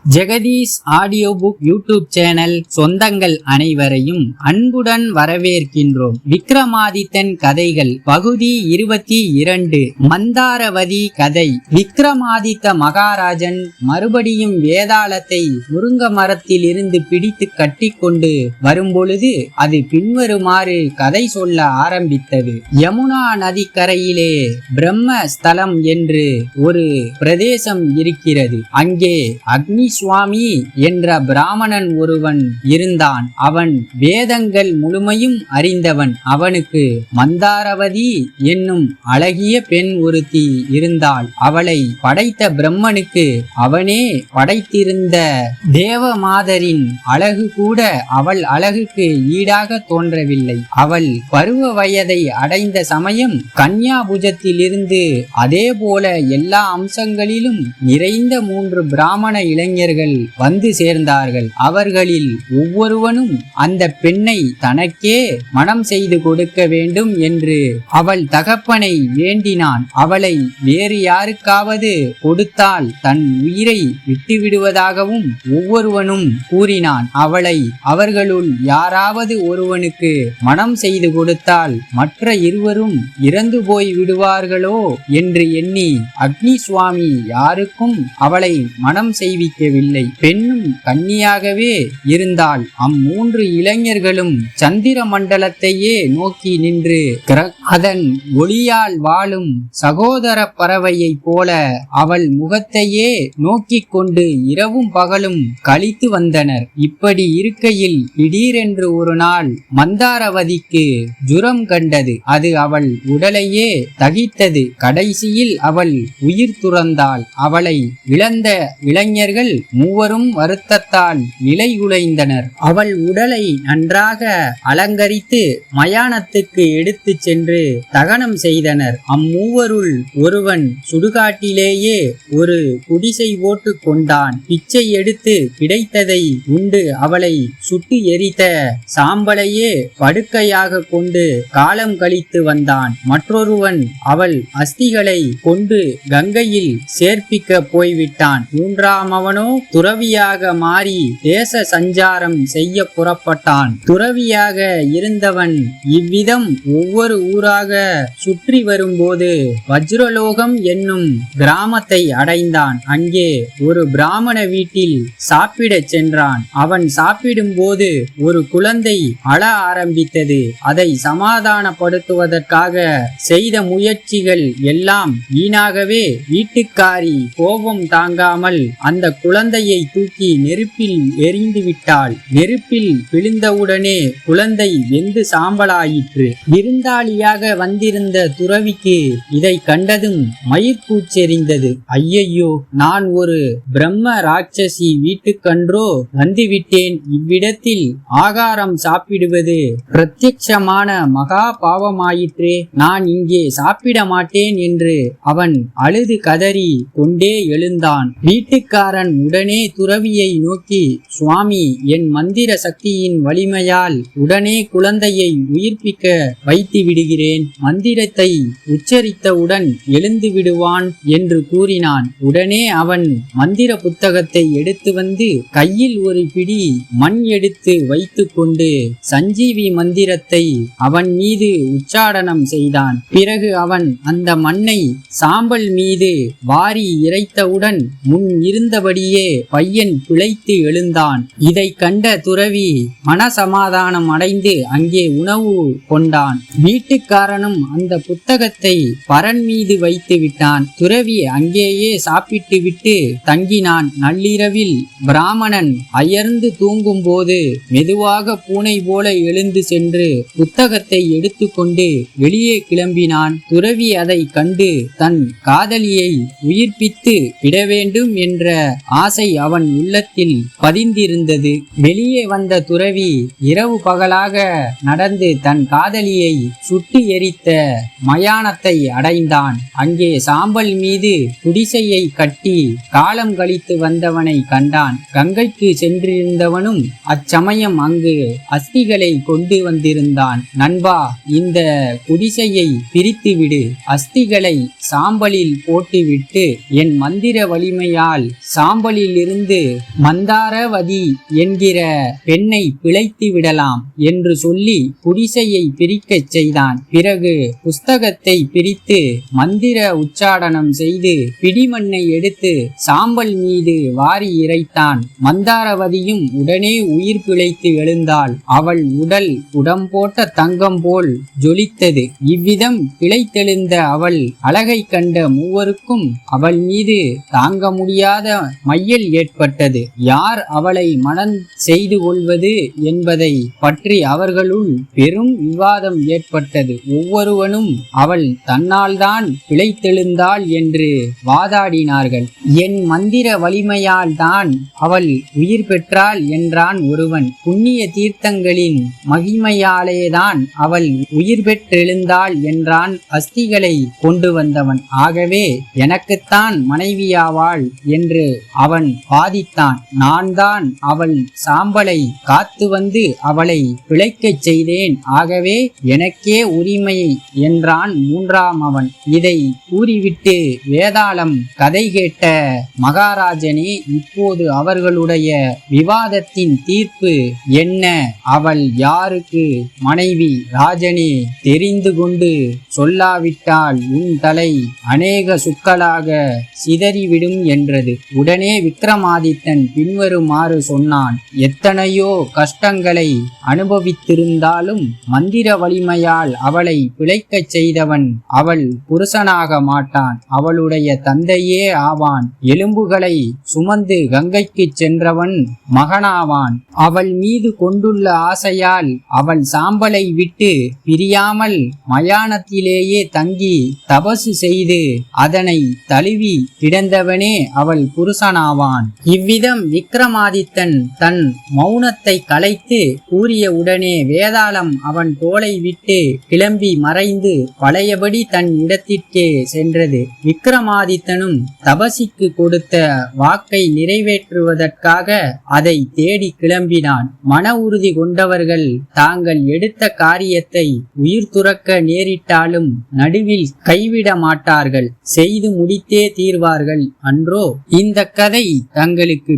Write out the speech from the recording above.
Jagadish audio book YouTube channel சொந்தங்கள் அனைவரையும் அன்புடன் வரவேற்கின்றோம். விக்ரமாதித்தன் கதைகள் பகுதி 22. மந்தாரவதி கதை. விக்ரமாதித்த மகாராஜன் மறுபடியும் வேதாளத்தை முருங்க மரத்தில் இருந்து பிடித்து கட்டிக்கொண்டு வரும்பொழுது அது பின்வருமாறு கதை சொல்ல ஆரம்பித்தது. யமுனா நதிக்கரையிலே பிரம்ம ஸ்தலம் என்று ஒரு பிரதேசம் இருக்கிறது. அங்கே அக்னி சுவாமி என்ற பிராமணன் ஒருவன் இருந்தான். அவன் வேதங்கள் முழுமையும் அறிந்தவன். அவனுக்கு மந்தாரவதி என்னும் அழகிய பெண் ஒருத்தி இருந்தாள். அவளை படைத்த பிரம்மனுக்கு அவனே படைத்திருந்த தேவமாதரின் அழகு கூட அவள் அழகுக்கு ஈடாக தோன்றவில்லை. அவள் பருவ வயதை அடைந்த சமயம் கன்யாபுஜத்தில் இருந்து அதே போல எல்லா அம்சங்களிலும் நிறைந்த 3 பிராமண இளைஞர்கள் வந்து சேர்ந்தார்கள். அவர்களில் ஒவ்வொருவனும் அந்த பெண்ணை தனக்கே மனம் செய்து கொடுக்க வேண்டும் என்று அவள் தகப்பனை வேண்டினான். அவளை வேறு யாருக்காவது கொடுத்தால் தன் உயிரை விட்டுவிடுவதாகவும் ஒவ்வொருவனும் கூறினான். அவளை அவர்களுள் யாராவது ஒருவனுக்கு மனம் செய்து கொடுத்தால் மற்ற இருவரும் இறந்து போய் விடுவார்களோ என்று எண்ணி அக்னி சுவாமி யாருக்கும் அவளை மனம் செய்விக்கவில்லை. பெண்ணும் கன்னியாகவே இருந்தால் அம்3 இளைஞர்களும் சந்திர மண்டலத்தையே நோக்கி நின்று அதன் ஒளியால் வாழும் சகோதர பறவையை போல அவள் முகத்தையே நோக்கிக் கொண்டு இரவும் பகலும் கழித்து வந்தனர். இப்படி இருக்கையில் திடீரென்று ஒரு நாள் மந்தாரவதிக்கு ஜுரம் கண்டது. அது அவள் உடலையே தகித்தது. கடைசியில் அவள் உயிர் துறந்தாள். அவளை இழந்த இளைஞர்கள் 3 வருத்தத்தால் நிலைகுலைந்தனர். அவள் உடலை நன்றாக அலங்கரித்து மயானத்துக்கு எடுத்து சென்று தகனம் செய்தனர். அம்3 ஒருவன் சுடுகாட்டிலேயே ஒரு குடிசை போட்டு கொண்டான். பிச்சை எடுத்து கிடைத்ததை உண்டு அவளை சுட்டு எரித்த சாம்பலையே படுக்கையாக கொண்டு காலம் கழித்து வந்தான். மற்றொருவன் அவள் அஸ்திகளை கொண்டு கங்கையில் சேர்ப்பிக்க போய்விட்டான். 3ஆமவனோ துறவியாக மாறி தேச சஞ்சாரம் செய்ய புறப்பட்டான். துறவியாக இருந்தவன் இவ்விதம் ஒவ்வொரு ஊராக சுற்றி வரும்போது வஜ்ரலோகம் என்னும் கிராமத்தை அடைந்தான். அங்கே ஒரு பிராமண வீட்டில் சாப்பிடச் சென்றான். அவன் சாப்பிடும்போது ஒரு குழந்தை அழ ஆரம்பித்தது. அதை சமாதானப்படுத்துவதற்காக செய்த முயற்சிகள் எல்லாம் வீணாகவே வீட்டுக்காரி கோபம் தாங்காமல் அந்த குழந்தையை தூக்கி நெருப்பில் எரிந்து விட்டாள். நெருப்பில் விழுந்தவுடனே குழந்தை வெந்து சாம்பலாயிற்று. விருந்தாளியாக வந்திருந்த துறவிக்கு இதை கண்டதும் மயிர்கூச்செறிந்தது. ஐயையோ, நான் ஒரு பிரம்ம ராட்சசி வீட்டுக்கன்றோ வந்துவிட்டேன். இவ்விடத்தில் ஆகாரம் சாப்பிடுவது பிரத்யட்சமான மகா பாவமாயிற்றே. நான் இங்கே சாப்பிட மாட்டேன் என்று அவன் அழுது கதறி கொண்டே எழுந்தான். வீட்டுக்காரன் உடனே துறவியை நோக்கி, சுவாமி, என் மந்திர சக்தியின் வலிமையால் உடனே குழந்தையை உயிர்ப்பிக்க வைத்து விடுகிறேன். மந்திரத்தை உச்சரித்தவுடன் எழுந்து விடுவான் என்று கூறினான். உடனே அவன் மந்திர புத்தகத்தை எடுத்து வந்து கையில் ஒரு பிடி மண் எடுத்து வைத்து கொண்டு சஞ்சீவி மந்திரத்தை அவன் மீது உச்சாடனம் செய்தான். பிறகு அவன் அந்த மண்ணை சாம்பல் மீது வாரி இறைத்தவுடன் முன் இருந்தபடியே பையன் பிழைத்து எழுந்தான். இதை கண்ட துறவி மனசமாதானம் அடைந்து அங்கே உணவு கொண்டான். வீட்டுக்காரனும் அந்த புத்தகத்தை பரன் மீது வைத்து விட்டான். துறவி அங்கேயே சாப்பிட்டு விட்டு தங்கினான். நள்ளிரவில் பிராமணன் அயர்ந்து தூங்கும் போது மெதுவாக பூனை போல எழுந்து சென்று புத்தகத்தை எடுத்துக்கொண்டு வெளியே கிளம்பினான். துறவி அதை கண்டு தன் காதலியை உயிர்ப்பித்து விட வேண்டும் என்ற ஆசை அவன் உள்ளத்தில் பதிந்திருந்தது. வெளியே வந்த துறவி இரவு பகலாக நடந்து தன் காதலியை சுட்டு எரித்த மயானத்தை அடைந்தான். அங்கே சாம்பல் மீது குடிசையை கட்டி காலம் கழித்து வந்தவனை கண்டான். கங்கைக்கு சென்றிருந்தவனும் அச்சமயம் அங்கு அஸ்திகளை கொண்டு வந்திருந்தான். நண்பா, இந்த குடிசையை பிரித்துவிடு. அஸ்திகளை சாம்பலில் போட்டுவிட்டு என் மந்திர வலிமையால் சாம்பல் சாம்பலிலிருந்து மந்தாரவதி என்கிற பெண்ணை பிழைத்து விடலாம் என்று சொல்லி குடிசையை பிரிக்கச் செய்தான். பிறகு புஸ்தகத்தை பிரித்து மந்திர உச்சாடனம் செய்து பிடிமண்ணை எடுத்து சாம்பல் மீது வாரி இறைத்தான். மந்தாரவதியும் உடனே உயிர் பிழைத்து எழுந்தாள். அவள் உடல் உடம்போட்ட தங்கம் போல் ஜொலித்தது. இவ்விதம் பிழைத்தெழுந்த அவள் அழகை கண்ட மூவருக்கும் அவள் மீது தாங்க முடியாத மையல் ஏற்பட்டது. யார் அவளை மனம் செய்து கொள்வது என்பதை பற்றி அவர்களுள் பெரும் விவாதம் ஏற்பட்டது. ஒவ்வொருவனும் அவள் தன்னால்தான் பிழைத்தெழுந்தாள் என்று வாதாடினார்கள். என் மந்திர வலிமையால் தான் அவள் உயிர் பெற்றாள் என்றான் ஒருவன். புண்ணிய தீர்த்தங்களின் மகிமையாலேதான் அவள் உயிர் பெற்றெழுந்தாள் என்றான் அஸ்திகளை கொண்டு வந்தவன். ஆகவே எனக்குத்தான் மனைவியாவாள் என்று அவன் வாதித்தான். நான் தான் அவள் சாம்பலை காத்து வந்து அவளை பிழைக்கச் செய்தேன். ஆகவே எனக்கே உரிமை என்றான் மூன்றாம் அவன். இதை கூறிவிட்டு வேதாளம் கதை கேட்ட மகாராஜனே, இப்போது அவர்களுடைய விவாதத்தின் தீர்ப்பு என்ன? அவள் யாருக்கு மனைவி? ராஜனே, தெரிந்து கொண்டு சொல்லாவிட்டால் உன் தலை அநேக சுக்களாக சிதறிவிடும் என்றது. உடனே விக்ரமாதித்தன் பின்வருமாறு சொன்னான். எத்தனையோ கஷ்டங்களை அனுபவித்திருந்தாலும் மந்திர வலிமையால் அவளை பிழைக்கச் செய்தவன் அவள் புருஷனாக மாட்டான், அவளுடைய தந்தையே ஆவான். எலும்புகளை சுமந்து கங்கைக்கு சென்றவன் மகனாவான். அவள் மீது கொண்டுள்ள ஆசையால் அவள் சாம்பலை விட்டு பிரியாமல் மயானத்திலேயே தங்கி தபசு செய்து அதனை தழுவி கிடந்தவனே அவள் புருஷனாவான். இவ்விதம் விக்ரமாதித்தன் தன் மௌனத்தை கலைத்து கூறிய உடனே வேதாளம் அவன் தோளை விட்டு கிளம்பி மறைந்து பழையபடி தன் இடத்திற்கே சென்றது. விக்ரமாதித்தனும் தபசிக்கு கொடுத்த வாக்கை நிறைவேற்றுவதற்காக அதை தேடி கிளம்பினான். மன உறுதி கொண்டவர்கள் தாங்கள் எடுத்த காரியத்தை உயிர் துறக்க நேரிட்டாலும் நடுவில் கைவிட மாட்டார்கள், செய்து முடித்தே தீர்வார்கள் அன்றோ? இந்த கதை தங்களுக்கு